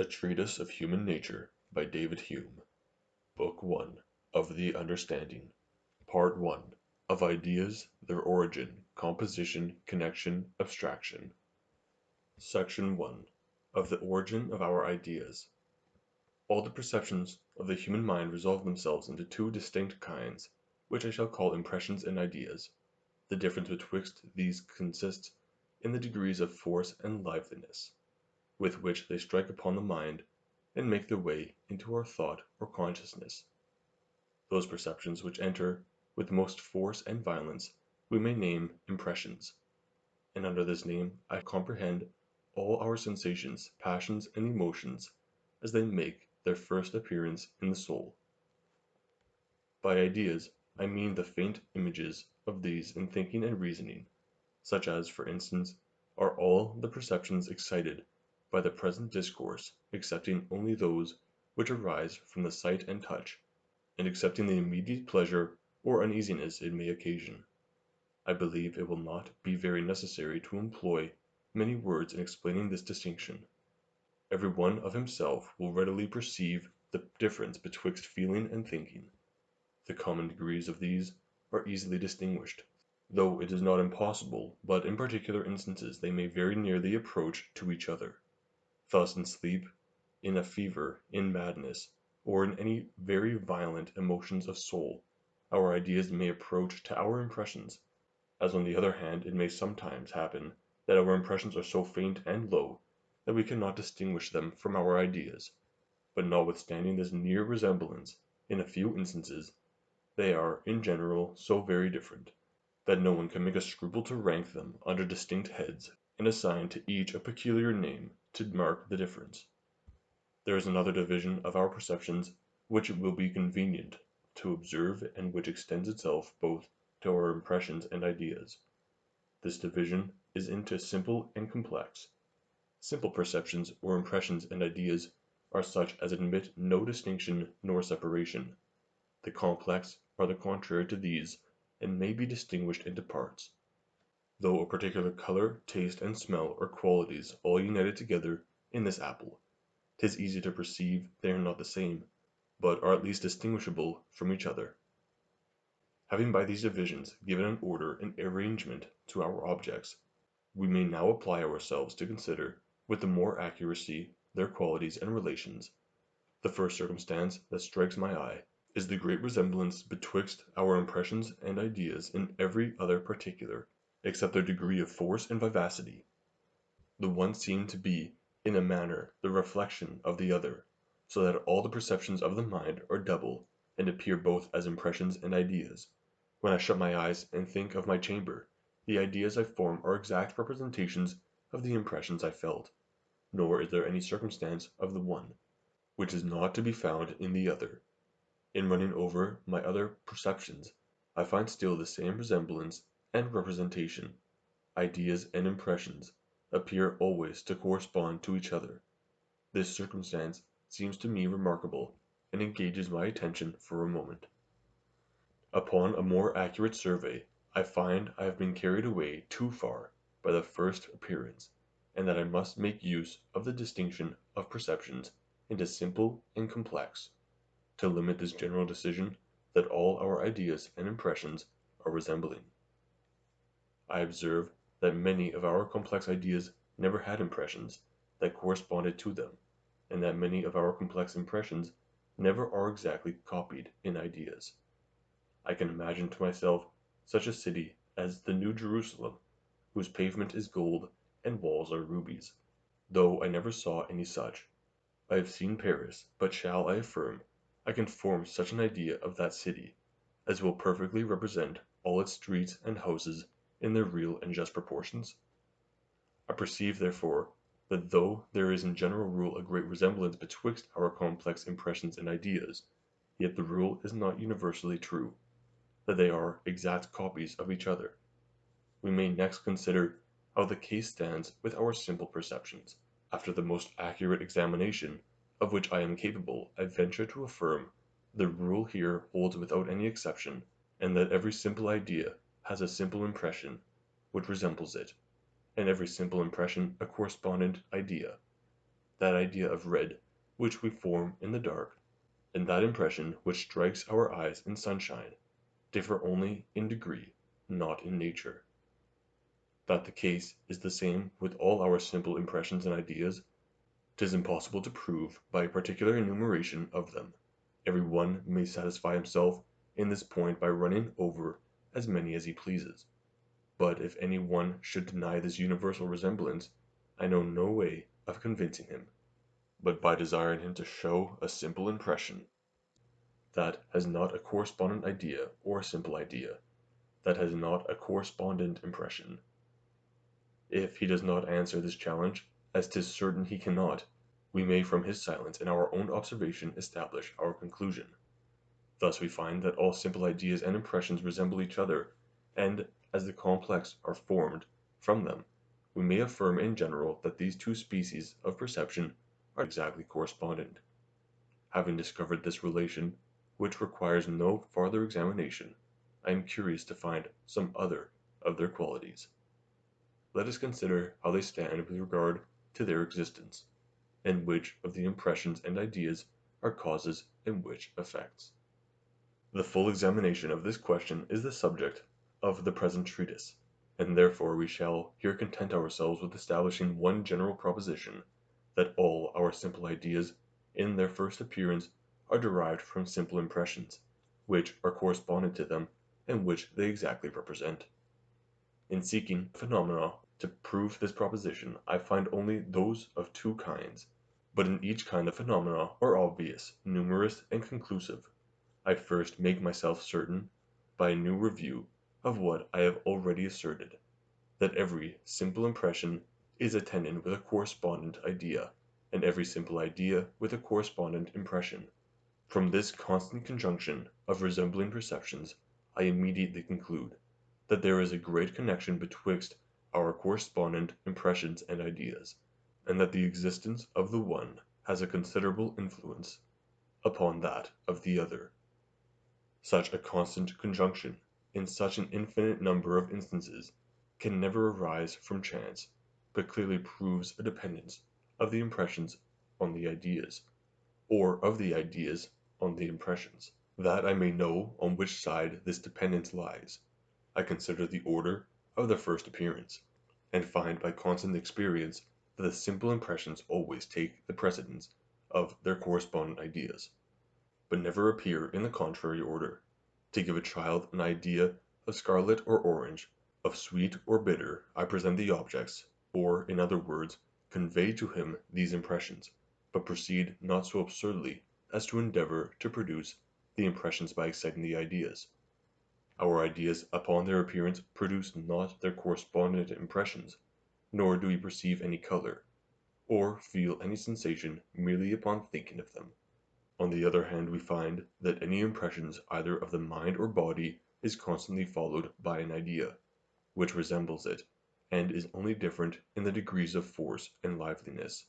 A Treatise of Human Nature by David Hume. Book 1 of the Understanding. Part 1 of Ideas, their Origin, Composition, Connection, Abstraction. Section 1 of the Origin of our Ideas. All the perceptions of the human mind resolve themselves into two distinct kinds, which I shall call impressions and ideas. The difference betwixt these consists in the degrees of force and liveliness with which they strike upon the mind, and make their way into our thought or consciousness. Those perceptions which enter with most force and violence we may name impressions, and under this name I comprehend all our sensations, passions, and emotions as they make their first appearance in the soul. By ideas I mean the faint images of these in thinking and reasoning, such as, for instance, are all the perceptions excited by the present discourse, excepting only those which arise from the sight and touch, and excepting the immediate pleasure or uneasiness it may occasion. I believe it will not be very necessary to employ many words in explaining this distinction. Every one of himself will readily perceive the difference betwixt feeling and thinking. The common degrees of these are easily distinguished, though it is not impossible, but in particular instances they may very nearly approach to each other. Thus in sleep, in a fever, in madness, or in any very violent emotions of soul, our ideas may approach to our impressions, as on the other hand it may sometimes happen that our impressions are so faint and low that we cannot distinguish them from our ideas, but notwithstanding this near resemblance, in a few instances, they are, in general, so very different, that no one can make a scruple to rank them under distinct heads, and assign to each a peculiar name to mark the difference. There is another division of our perceptions which it will be convenient to observe and which extends itself both to our impressions and ideas. This division is into simple and complex. Simple perceptions or impressions and ideas are such as admit no distinction nor separation. The complex are the contrary to these, and may be distinguished into parts. Though a particular color, taste, and smell are qualities all united together in this apple, 'tis easy to perceive they are not the same, but are at least distinguishable from each other. Having by these divisions given an order and arrangement to our objects, we may now apply ourselves to consider with the more accuracy their qualities and relations. The first circumstance that strikes my eye is the great resemblance betwixt our impressions and ideas in every other particular, except their degree of force and vivacity. The one seemed to be, in a manner, the reflection of the other, so that all the perceptions of the mind are double, and appear both as impressions and ideas. When I shut my eyes and think of my chamber, the ideas I form are exact representations of the impressions I felt, nor is there any circumstance of the one, which is not to be found in the other. In running over my other perceptions, I find still the same resemblance and representation. Ideas and impressions appear always to correspond to each other. This circumstance seems to me remarkable, and engages my attention for a moment. Upon a more accurate survey, I find I have been carried away too far by the first appearance, and that I must make use of the distinction of perceptions into simple and complex, to limit this general decision that all our ideas and impressions are resembling. I observe that many of our complex ideas never had impressions that corresponded to them, and that many of our complex impressions never are exactly copied in ideas. I can imagine to myself such a city as the New Jerusalem, whose pavement is gold and walls are rubies, though I never saw any such. I have seen Paris, but shall I affirm I can form such an idea of that city as will perfectly represent all its streets and houses in their real and just proportions? I perceive, therefore, that though there is in general rule a great resemblance betwixt our complex impressions and ideas, yet the rule is not universally true, that they are exact copies of each other. We may next consider how the case stands with our simple perceptions. After the most accurate examination, of which I am capable, I venture to affirm the rule here holds without any exception, and that every simple idea has a simple impression which resembles it, and every simple impression a correspondent idea. that idea of red which we form in the dark, and that impression which strikes our eyes in sunshine, differ only in degree, not in nature. That the case is the same with all our simple impressions and ideas, 'tis impossible to prove by a particular enumeration of them. Every one may satisfy himself in this point by running over as many as he pleases. But if any one should deny this universal resemblance, I know no way of convincing him, but by desiring him to show a simple impression that has not a correspondent idea, or a simple idea that has not a correspondent impression. If he does not answer this challenge, as 'tis certain he cannot, we may from his silence and our own observation establish our conclusion. Thus we find that all simple ideas and impressions resemble each other, and, as the complex are formed from them, we may affirm in general that these two species of perception are exactly correspondent. Having discovered this relation, which requires no farther examination, I am curious to find some other of their qualities. Let us consider how they stand with regard to their existence, and which of the impressions and ideas are causes and which effects. The full examination of this question is the subject of the present treatise, and therefore we shall here content ourselves with establishing one general proposition, that all our simple ideas in their first appearance are derived from simple impressions, which are correspondent to them, and which they exactly represent. In seeking phenomena to prove this proposition, I find only those of two kinds, but in each kind the phenomena are obvious, numerous, and conclusive. I first make myself certain, by a new review, of what I have already asserted, that every simple impression is attended with a correspondent idea, and every simple idea with a correspondent impression. From this constant conjunction of resembling perceptions, I immediately conclude that there is a great connection betwixt our correspondent impressions and ideas, and that the existence of the one has a considerable influence upon that of the other. Such a constant conjunction, in such an infinite number of instances, can never arise from chance, but clearly proves a dependence of the impressions on the ideas, or of the ideas on the impressions. That I may know on which side this dependence lies, I consider the order of the first appearance, and find by constant experience that the simple impressions always take the precedence of their correspondent ideas, but never appear in the contrary order. To give a child an idea of scarlet or orange, of sweet or bitter, I present the objects, or, in other words, convey to him these impressions, but proceed not so absurdly as to endeavor to produce the impressions by exciting the ideas. Our ideas upon their appearance produce not their correspondent impressions, nor do we perceive any color, or feel any sensation merely upon thinking of them. On the other hand, we find that any impressions either of the mind or body is constantly followed by an idea, which resembles it, and is only different in the degrees of force and liveliness.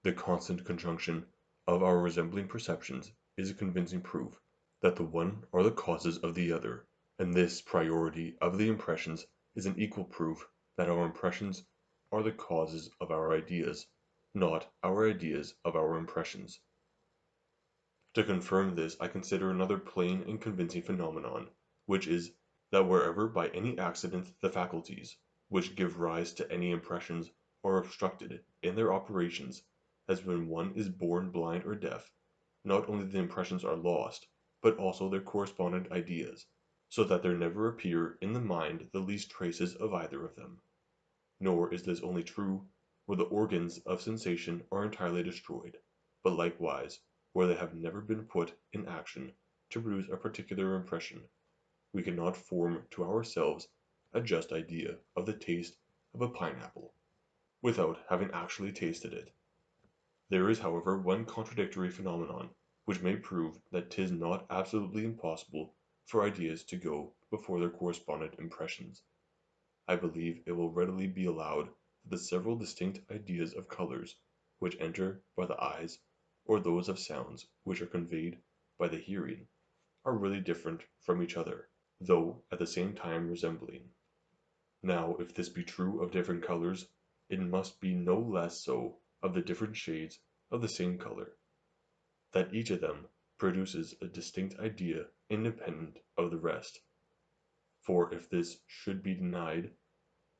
The constant conjunction of our resembling perceptions is a convincing proof that the one are the causes of the other, and this priority of the impressions is an equal proof that our impressions are the causes of our ideas, not our ideas of our impressions. To confirm this I consider another plain and convincing phenomenon, which is, that wherever by any accident the faculties, which give rise to any impressions, are obstructed in their operations, as when one is born blind or deaf, not only the impressions are lost, but also their correspondent ideas, so that there never appear in the mind the least traces of either of them. Nor is this only true where the organs of sensation are entirely destroyed, but likewise where they have never been put in action to produce a particular impression. We cannot form to ourselves a just idea of the taste of a pineapple, without having actually tasted it. There is, however, one contradictory phenomenon, which may prove that 'tis not absolutely impossible for ideas to go before their correspondent impressions. I believe it will readily be allowed that the several distinct ideas of colors, which enter by the eyes, or those of sounds which are conveyed by the hearing, are really different from each other, though at the same time resembling. Now, if this be true of different colors, it must be no less so of the different shades of the same color, that each of them produces a distinct idea independent of the rest. For if this should be denied,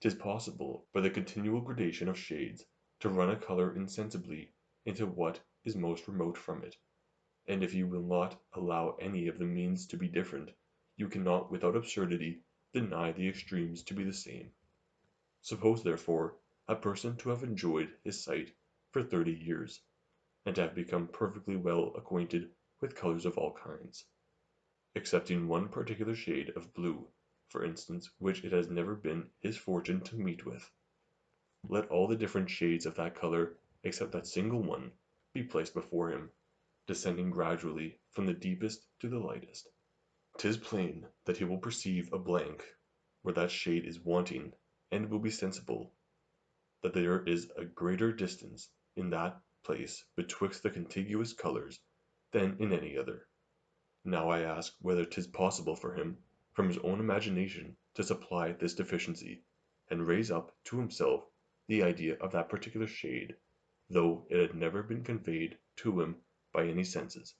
'tis possible, by the continual gradation of shades, to run a color insensibly into what is most remote from it; and if you will not allow any of the means to be different, you cannot without absurdity deny the extremes to be the same. Suppose, therefore, a person to have enjoyed his sight for 30 years, and to have become perfectly well acquainted with colors of all kinds, excepting one particular shade of blue, for instance, which it has never been his fortune to meet with. Let all the different shades of that color, except that single one, be placed before him, descending gradually from the deepest to the lightest. 'Tis plain that he will perceive a blank where that shade is wanting, and will be sensible that there is a greater distance in that place betwixt the contiguous colors than in any other. Now I ask whether 'tis possible for him, from his own imagination, to supply this deficiency, and raise up to himself the idea of that particular shade, though it had never been conveyed to him by any senses.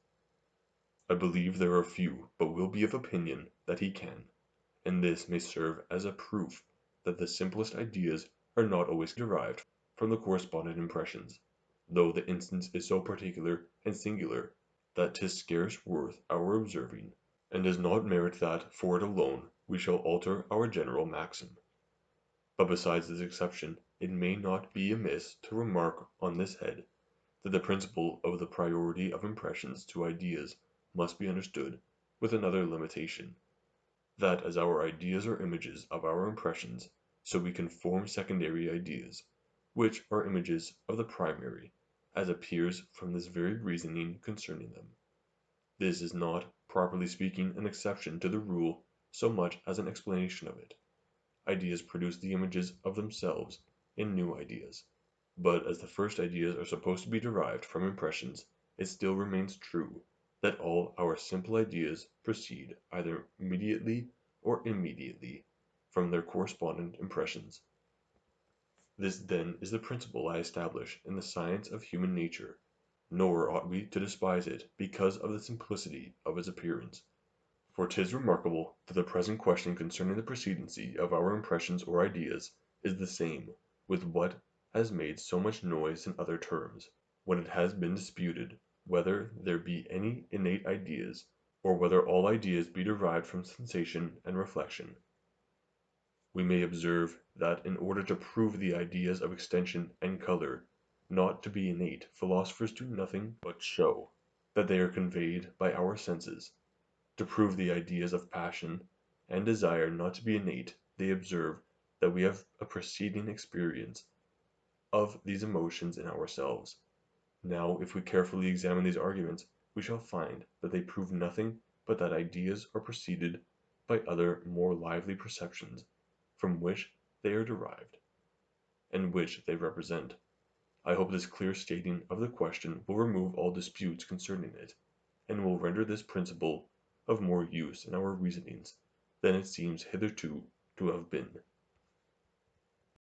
I believe there are few but will be of opinion that he can, and this may serve as a proof that the simplest ideas are not always derived from the correspondent impressions, though the instance is so particular and singular that 'tis scarce worth our observing, and does not merit that for it alone we shall alter our general maxim. But besides this exception, it may not be amiss to remark on this head, that the principle of the priority of impressions to ideas must be understood with another limitation, that as our ideas are images of our impressions, so we can form secondary ideas, which are images of the primary, as appears from this very reasoning concerning them. This is not, properly speaking, an exception to the rule so much as an explanation of it. Ideas produce the images of themselves in new ideas. But as the first ideas are supposed to be derived from impressions, it still remains true that all our simple ideas proceed either mediately or immediately from their correspondent impressions. This then is the principle I establish in the science of human nature, nor ought we to despise it because of the simplicity of its appearance. For 'tis remarkable that the present question concerning the precedency of our impressions or ideas is the same with what has made so much noise in other terms, when it has been disputed whether there be any innate ideas, or whether all ideas be derived from sensation and reflection. We may observe that in order to prove the ideas of extension and color not to be innate, philosophers do nothing but show that they are conveyed by our senses. To prove the ideas of passion and desire not to be innate, they observe that we have a preceding experience of these emotions in ourselves. Now, if we carefully examine these arguments, we shall find that they prove nothing but that ideas are preceded by other more lively perceptions, from which they are derived, and which they represent. I hope this clear stating of the question will remove all disputes concerning it, and will render this principle of more use in our reasonings than it seems hitherto to have been.